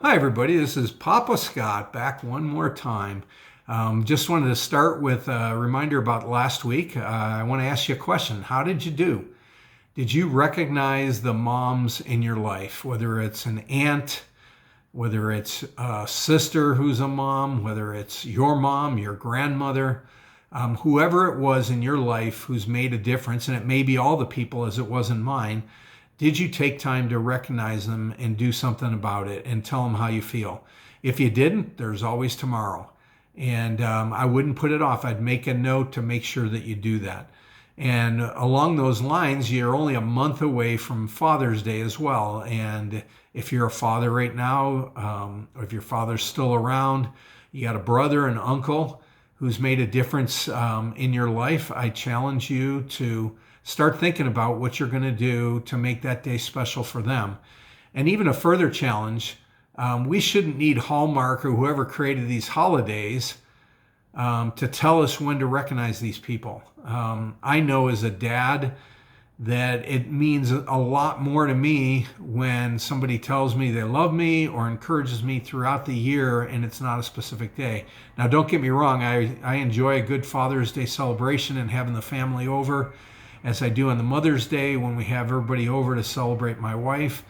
Hi, everybody. This is Papa Scott back one more time. Just wanted to start with a reminder about last week. I want to ask you a question. How did you do? Did you recognize the moms in your life, whether it's an aunt, whether it's a sister who's a mom, whether it's your mom, your grandmother, whoever it was in your life who's made a difference, and it may be all the people as it was in mine. Did you take time to recognize them and do something about it and tell them how you feel? If you didn't, there's always tomorrow. And I wouldn't put it off. I'd make a note to make sure that you do that. And along those lines, you're only a month away from Father's Day as well. And if you're a father right now, or if your father's still around, you got a brother, an uncle who's made a difference in your life, I challenge you to start thinking about what you're going to do to make that day special for them. And even a further challenge, we shouldn't need Hallmark or whoever created these holidays to tell us when to recognize these people. I know as a dad that it means a lot more to me when somebody tells me they love me or encourages me throughout the year and it's not a specific day. Now, don't get me wrong, I enjoy a good Father's Day celebration and having the family over, as I do on the Mother's Day when we have everybody over to celebrate my wife.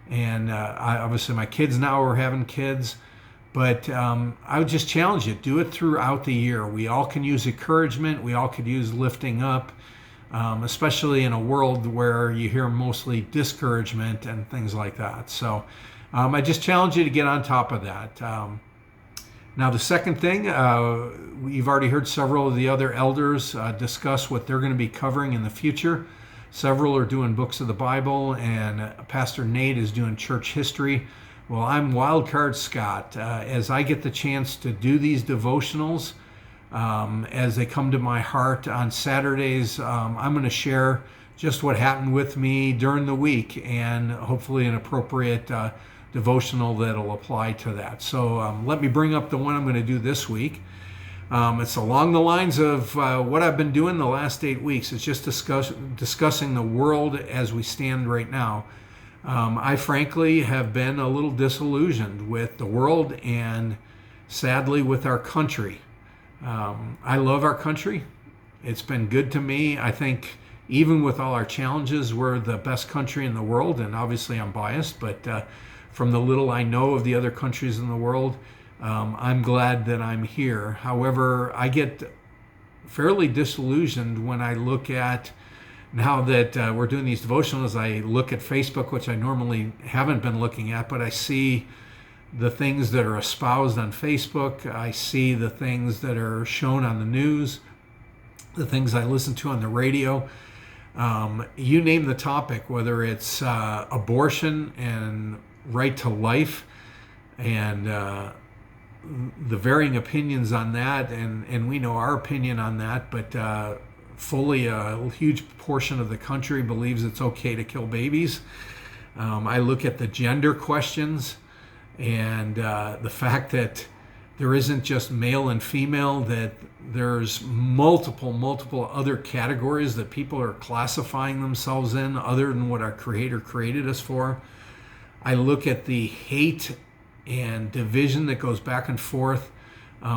And obviously my kids now are having kids. But I would just challenge you, do it throughout the year. We all can use encouragement. We all could use lifting up, especially in a world where you hear mostly discouragement and things like that. So I just challenge you to get on top of that. Now, the second thing, you've already heard several of the other elders discuss what they're going to be covering in the future. Several are doing books of the Bible, and Pastor Nate is doing church history. Well, I'm Wildcard Scott. As I get the chance to do these devotionals, as they come to my heart on Saturdays, I'm going to share just what happened with me during the week and hopefully an appropriate devotional that'll apply to that. So let me bring up the one I'm going to do this week. It's along the lines of what I've been doing the last 8 weeks. It's just discussing the world as we stand right now. I frankly have been a little disillusioned with the world and sadly with our country. I love our country. It's been good to me. I think even with all our challenges, we're the best country in the world, and obviously I'm biased, but from the little I know of the other countries in the world, I'm glad that I'm here. However, I get fairly disillusioned when I look at, now that we're doing these devotionals, I look at Facebook, which I normally haven't been looking at, but I see the things that are espoused on Facebook. I see the things that are shown on the news, the things I listen to on the radio. You name the topic, whether it's abortion and right to life and the varying opinions on that, and we know our opinion on that, but fully a huge portion of the country believes it's okay to kill babies. I look at the gender questions and the fact that there isn't just male and female, that there's multiple other categories that people are classifying themselves in other than what our Creator created us for. I look at the hate and division that goes back and forth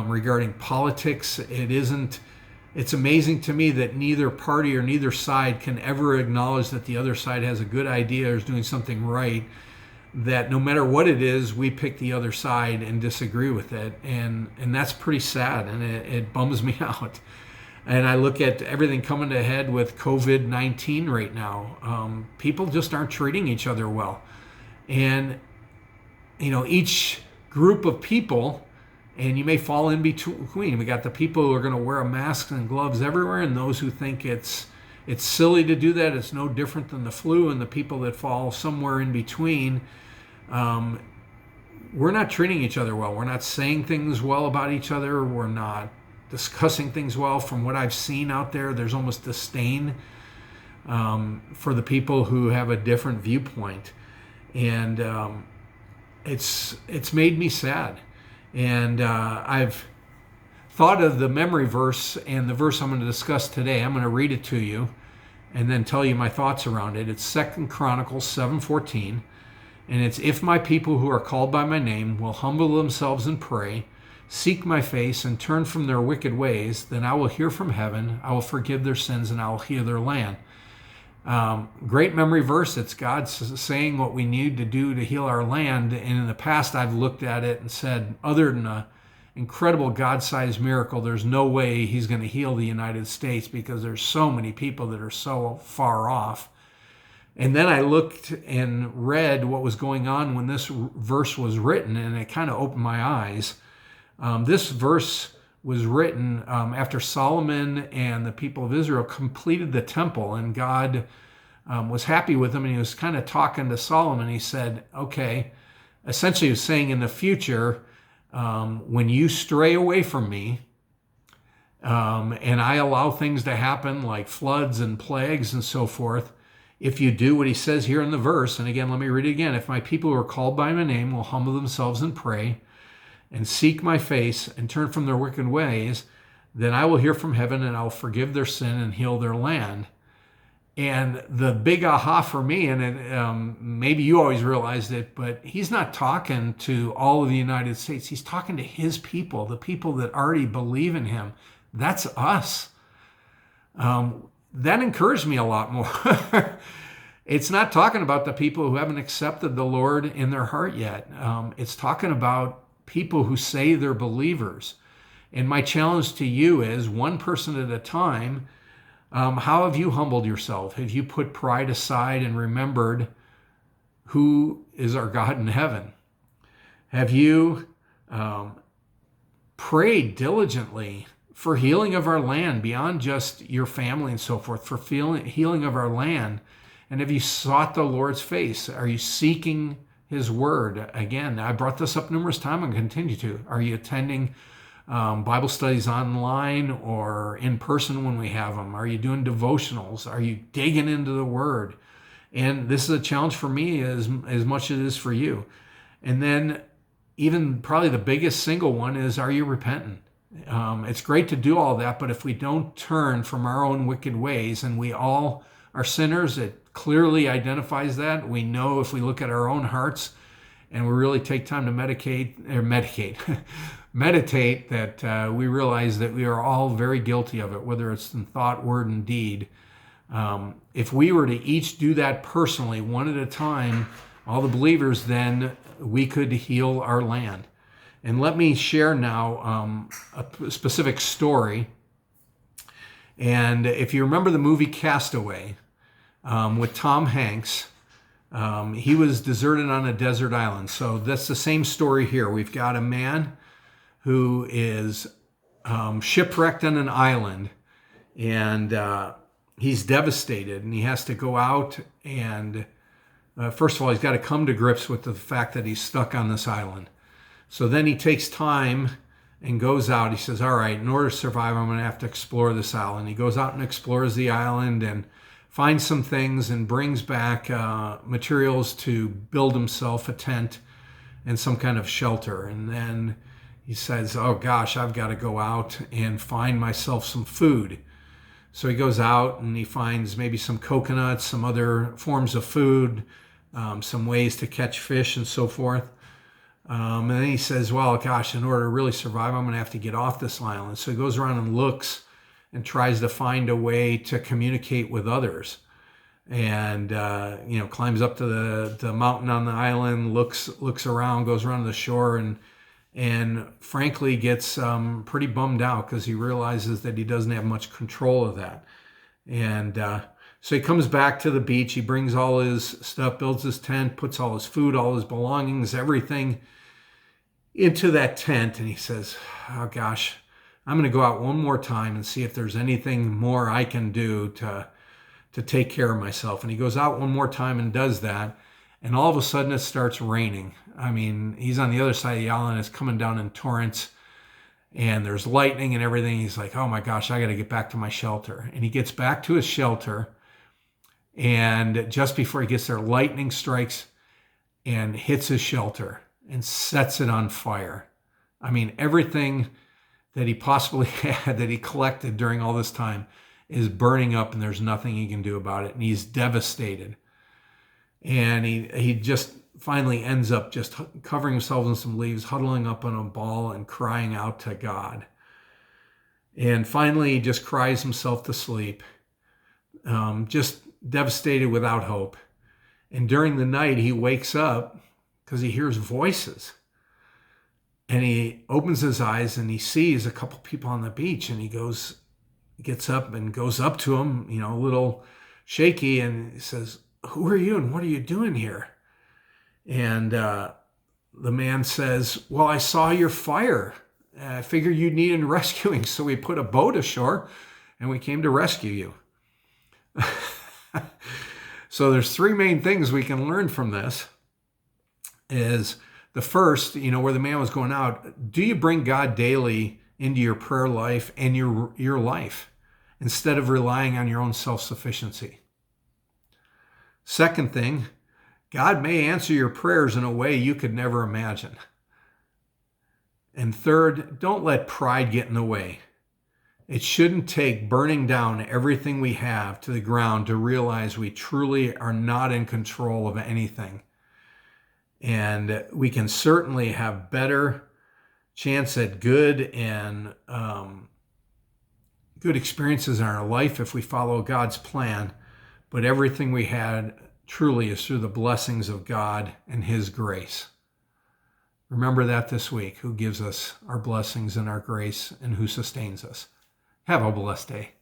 regarding politics. It's amazing to me that neither party or neither side can ever acknowledge that the other side has a good idea or is doing something right, that no matter what it is, we pick the other side and disagree with it. And that's pretty sad, and it bums me out. And I look at everything coming to head with COVID-19 right now. People just aren't treating each other well. And, each group of people, and you may fall in between. We got the people who are going to wear a mask and gloves everywhere, and those who think it's silly to do that. It's no different than the flu, and the people that fall somewhere in between. We're not treating each other well. We're not saying things well about each other. We're not discussing things well. From what I've seen out there, there's almost disdain for the people who have a different viewpoint. And it's made me sad. And I've thought of the memory verse, and the verse I'm going to discuss today. I'm going to read it to you and then tell you my thoughts around it. It's 2 Chronicles 7:14. And it's, if my people who are called by my name will humble themselves and pray, seek my face and turn from their wicked ways, then I will hear from heaven, I will forgive their sins, and I will heal their land. Great memory verse. It's God saying what we need to do to heal our land. And in the past, I've looked at it and said, other than an incredible God-sized miracle, there's no way he's going to heal the United States because there's so many people that are so far off. And then I looked and read what was going on when this verse was written, and it kind of opened my eyes. This verse was written after Solomon and the people of Israel completed the temple, and God was happy with them, and he was kind of talking to Solomon. He said, okay, essentially he was saying, in the future, when you stray away from me, and I allow things to happen like floods and plagues and so forth, if you do what he says here in the verse, and again, let me read it again. If my people who are called by my name will humble themselves and pray and seek my face and turn from their wicked ways, then I will hear from heaven and I'll forgive their sin and heal their land. And the big aha for me, and maybe you always realized it, but he's not talking to all of the United States. He's talking to his people, the people that already believe in him. That's us. That encouraged me a lot more. It's not talking about the people who haven't accepted the Lord in their heart yet. It's talking about people who say they're believers. And my challenge to you is, one person at a time, how have you humbled yourself? Have you put pride aside and remembered who is our God in heaven? Have you prayed diligently for healing of our land beyond just your family and so forth, for healing of our land? And have you sought the Lord's face? Are you seeking his word? Again, I brought this up numerous times and continue to. Are you attending Bible studies online or in person when we have them? Are you doing devotionals? Are you digging into the word? And this is a challenge for me as much as it is for you. And then even probably the biggest single one is, are you repentant? It's great to do all that, but if we don't turn from our own wicked ways, and we all are sinners, it clearly identifies that. We know if we look at our own hearts and we really take time to meditate, that we realize that we are all very guilty of it, whether it's in thought, word, and deed. If we were to each do that personally, one at a time, all the believers, then we could heal our land. And let me share now a specific story. And if you remember the movie Castaway with Tom Hanks, he was deserted on a desert island. So that's the same story here. We've got a man who is shipwrecked on an island, and he's devastated, and he has to go out and, first of all, he's got to come to grips with the fact that he's stuck on this island. So then he takes time and goes out. He says, all right, in order to survive, I'm going to have to explore this island. He goes out and explores the island and finds some things and brings back materials to build himself a tent and some kind of shelter. And then he says, oh gosh, I've got to go out and find myself some food. So he goes out and he finds maybe some coconuts, some other forms of food, some ways to catch fish and so forth. And then he says, well, gosh, in order to really survive, I'm going to have to get off this island. So he goes around and looks and tries to find a way to communicate with others. And, climbs up to the mountain on the island, looks around, goes around the shore, and frankly gets pretty bummed out because he realizes that he doesn't have much control of that. And so he comes back to the beach. He brings all his stuff, builds his tent, puts all his food, all his belongings, everything into that tent. And he says, oh gosh, I'm going to go out one more time and see if there's anything more I can do to take care of myself. And he goes out one more time and does that. And all of a sudden it starts raining. I mean, he's on the other side of the island. It's coming down in torrents. And there's lightning and everything. He's like, oh my gosh, I got to get back to my shelter. And he gets back to his shelter. And just before he gets there, lightning strikes and hits his shelter and sets it on fire. I mean, everything that he possibly had that he collected during all this time is burning up, and there's nothing he can do about it. And he's devastated. And he just finally ends up just covering himself in some leaves, huddling up on a ball and crying out to God. And finally, he just cries himself to sleep, just devastated without hope. And during the night, he wakes up because he hears voices. And he opens his eyes and he sees a couple people on the beach, and he gets up and goes up to him, a little shaky, and he says, "Who are you and what are you doing here?" And the man says, "Well, I saw your fire. I figured you needed rescuing, so we put a boat ashore and we came to rescue you." So there's three main things we can learn from this. Is the first, where the man was going out, do you bring God daily into your prayer life and your life instead of relying on your own self-sufficiency? Second thing, God may answer your prayers in a way you could never imagine. And third, don't let pride get in the way. It shouldn't take burning down everything we have to the ground to realize we truly are not in control of anything. And we can certainly have better chance at good and good experiences in our life if we follow God's plan. But everything we had truly is through the blessings of God and His grace. Remember that this week, who gives us our blessings and our grace and who sustains us. Have a blessed day.